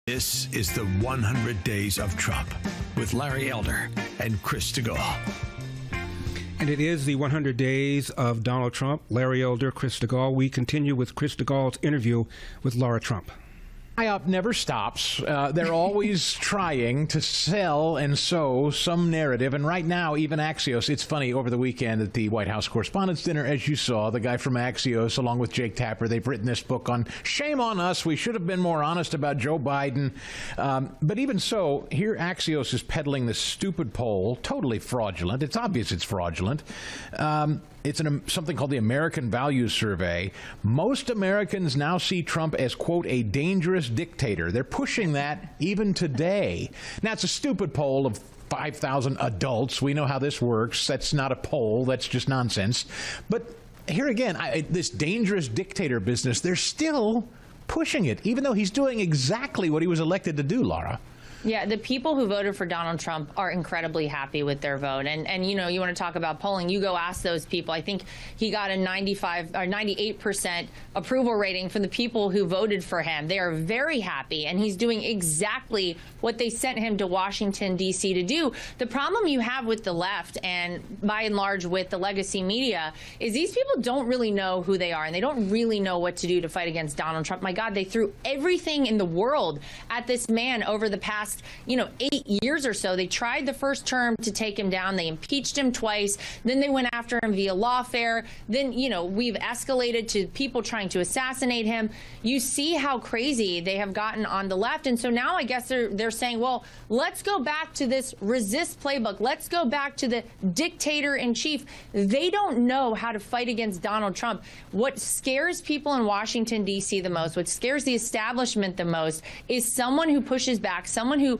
This is the 100 Days of Trump with Larry Elder and Chris Stigall. And it is the 100 Days of Donald Trump. Larry Elder, Chris Stigall. We continue with Chris Stigall's interview with Lara Trump. IOP never stops. They're always trying to sell and sow some narrative. And right now, even Axios, it's funny, over the weekend at the White House Correspondents' Dinner, as you saw, the guy from Axios, along with Jake Tapper, they've written this book on shame on us. We should have been more honest about Joe Biden. But even so, here Axios is peddling this stupid poll, totally fraudulent. It's obvious it's fraudulent. It's something called the American Values Survey. Most Americans now see Trump as, quote, a dangerous dictator. They're pushing that even today. Now, it's a stupid poll of 5,000 adults. We know how this works. That's not a poll. That's just nonsense. But here again, this dangerous dictator business, they're still pushing it, even though he's doing exactly what he was elected to do, Lara. Yeah, the people who voted for Donald Trump are incredibly happy with their vote. And you know, you want to talk about polling, you go ask those people. I think he got a 95 or 98% approval rating from the people who voted for him. They are very happy, and he's doing exactly what they sent him to Washington, D.C. to do. The problem you have with the left, and by and large with the legacy media, is these people don't really know who they are, and they don't really know what to do to fight against Donald Trump. My God, they threw everything in the world at this man over the past 8 years or so. They tried the first term to take him down. They impeached him twice. Then they went after him via lawfare. Then, we've escalated to people trying to assassinate him. You see how crazy they have gotten on the left. And so now I guess they're saying, well, let's go back to this resist playbook. Let's go back to the dictator in chief. They don't know how to fight against Donald Trump. What scares people in Washington, D.C. the most, what scares the establishment the most, is someone who pushes back, someone who,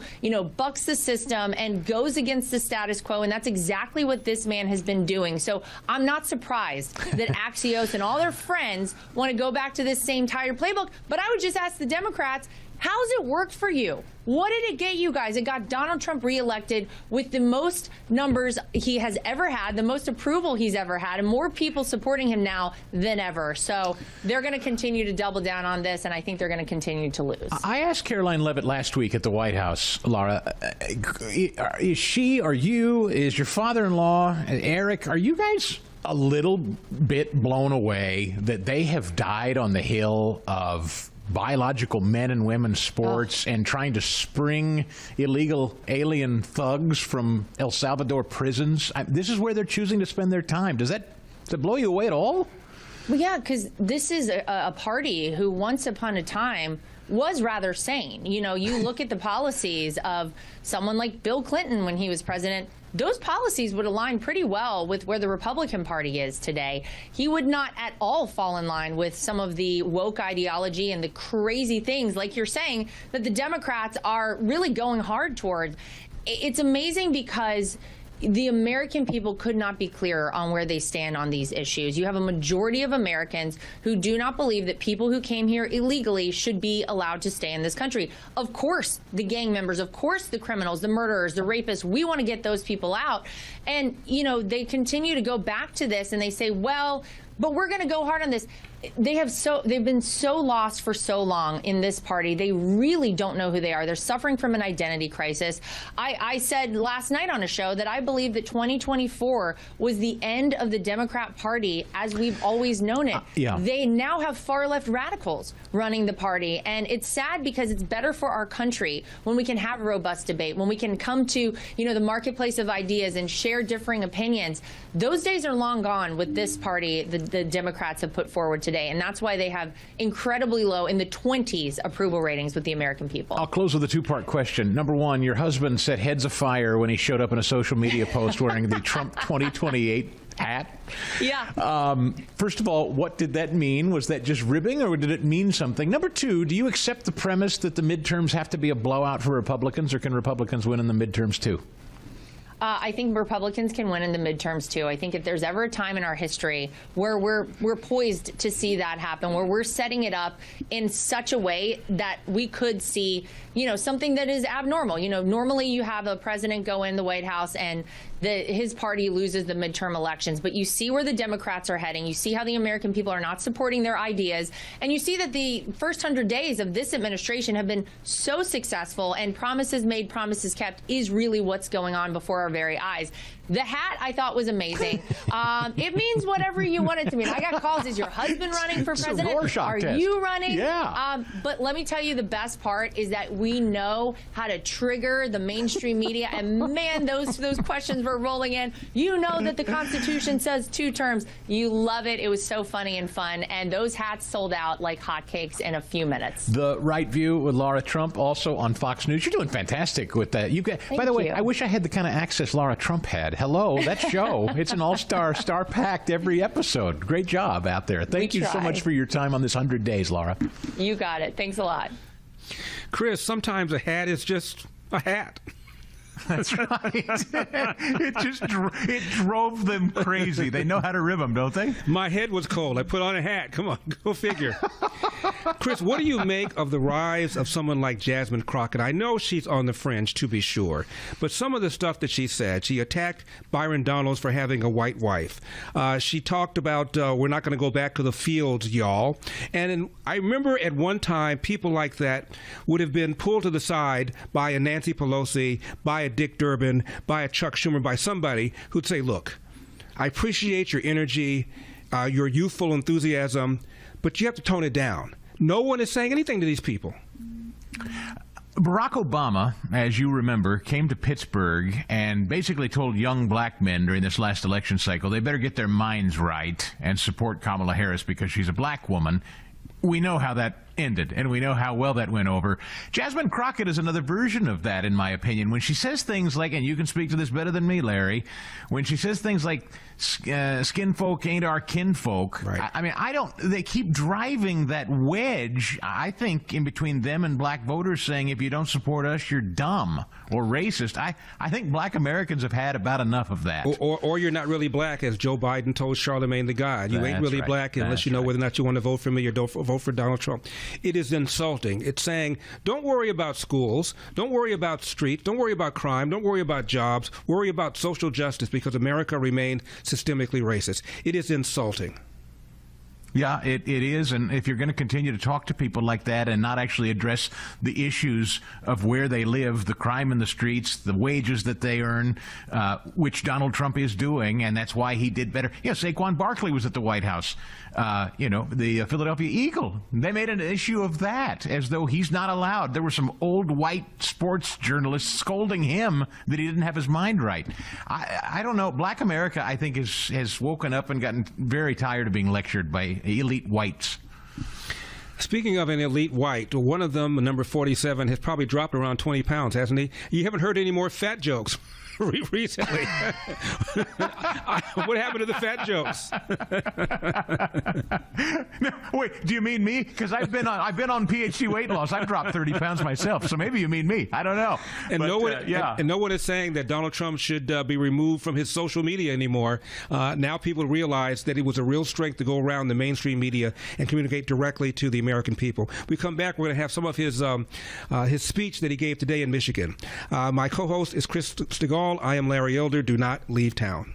bucks the system and goes against the status quo. And that's exactly what this man has been doing. So I'm not surprised that Axios and all their friends want to go back to this same tired playbook. But I would just ask the Democrats, how's it worked for you? What did it get you guys? It got Donald Trump reelected with the most numbers he has ever had, the most approval he's ever had, and more people supporting him now than ever. So they're going to continue to double down on this, and I think they're going to continue to lose. I asked Caroline Leavitt last week at the White House, Lara, is she or you, is your father-in-law, Eric, are you guys a little bit blown away that they have died on the hill of biological men and women sports and trying to spring illegal alien thugs from El Salvador prisons? This is where they're choosing to spend their time. Does that blow you away at all? Well, yeah, because this is a party who once upon a time was rather sane. You look at the policies of someone like Bill Clinton when he was president. Those policies would align pretty well with where the Republican Party is today. He would not at all fall in line with some of the woke ideology and the crazy things, like you're saying, that the Democrats are really going hard toward. It's amazing because the American people could not be clearer on where they stand on these issues. You have a majority of Americans who do not believe that people who came here illegally should be allowed to stay in this country. Of course, the gang members, of course, the criminals, the murderers, the rapists, we want to get those people out. And, they continue to go back to this and they say, well, but we're going to go hard on this. They've been so lost for so long in this party. They really don't know who they are. They're suffering from an identity crisis. I said last night on a show that I believe that 2024 was the end of the Democrat Party as we've always known it. They now have far left radicals running the party. And it's sad because it's better for our country when we can have robust debate, when we can come to, the marketplace of ideas and share differing opinions. Those days are long gone with this party the Democrats have put forward today, and that's why they have incredibly low, in the 20s, approval ratings with the American people. I'll close with a two-part question. Number one, your husband set heads afire when he showed up in a social media post wearing the Trump 2028 hat. Yeah. First of all, what did that mean? Was that just ribbing, or did it mean something? Number two, do you accept the premise that the midterms have to be a blowout for Republicans, or can Republicans win in the midterms too? I think Republicans can win in the midterms, too. I think if there's ever a time in our history where we're poised to see that happen, where we're setting it up in such a way that we could see, something that is abnormal. Normally you have a president go in the White House and his party loses the midterm elections. But you see where the Democrats are heading. You see how the American people are not supporting their ideas. And you see that the first 100 days of this administration have been so successful, and promises made, promises kept is really what's going on before our very eyes. The hat I thought was amazing. It means whatever you want it to mean. I got calls. Is your husband running for president? Are you running? Yeah. But let me tell you, the best part is that we know how to trigger the mainstream media. And man, those questions were rolling in. You know that the Constitution says 2 terms. You love it. It was so funny and fun. And those hats sold out like hotcakes in a few minutes. The Right View with Lara Trump, also on Fox News. You're doing fantastic with that. By the way, I wish I had the kind of access Lara Trump had. Hello, that show. It's an all-star, star-packed every episode. Great job out there. Thank you so much for your time on this 100 days, Lara. You got it. Thanks a lot. Chris, sometimes a hat is just a hat. That's right. It drove them crazy. They know how to rib them, don't they? My head was cold. I put on a hat. Come on, go figure. Chris, what do you make of the rise of someone like Jasmine Crockett? I know she's on the fringe, to be sure, but some of the stuff that she said, she attacked Byron Donalds for having a white wife. She talked about we're not going to go back to the fields, y'all. And I remember at one time people like that would have been pulled to the side by a Nancy Pelosi, by a Dick Durbin, by a Chuck Schumer, by somebody who'd say, look, I appreciate your energy, your youthful enthusiasm, but you have to tone it down. No one is saying anything to these people. Barack Obama, as you remember, came to Pittsburgh and basically told young black men during this last election cycle they better get their minds right and support Kamala Harris because she's a black woman. We know how that ended, and we know how well that went over. Jasmine Crockett is another version of that, in my opinion. When she says things like, and you can speak to this better than me, Larry, when she says things like, skin folk ain't our kinfolk, right. I mean, they keep driving that wedge, I think, in between them and black voters, saying, if you don't support us, you're dumb or racist. I think black Americans have had about enough of that. Or you're not really black, as Joe Biden told Charlemagne the God. You ain't really black unless you know whether or not you want to vote for me or don't vote for Donald Trump. It is insulting. It's saying, don't worry about schools, don't worry about streets, don't worry about crime, don't worry about jobs, worry about social justice because America remained systemically racist. It is insulting. Yeah, it is. And if you're going to continue to talk to people like that and not actually address the issues of where they live, the crime in the streets, the wages that they earn, which Donald Trump is doing, and that's why he did better. Yeah, Saquon Barkley was at the White House. The Philadelphia Eagle, they made an issue of that as though he's not allowed. There were some old white sports journalists scolding him that he didn't have his mind right. I don't know. Black America, I think, has woken up and gotten very tired of being lectured by elite whites. Speaking of an elite white, one of them, number 47, has probably dropped around 20 pounds, hasn't he? You haven't heard any more fat jokes recently. What happened to the fat jokes? No, wait, do you mean me? Because I've been on PhD weight loss. I've dropped 30 pounds myself, so maybe you mean me. I don't know. And no one is saying that Donald Trump should be removed from his social media anymore. Now people realize that it was a real strength to go around the mainstream media and communicate directly to the American people. We come back, we're going to have some of his speech that he gave today in Michigan. My co-host is Chris Stigall. I am Larry Elder. Do not leave town.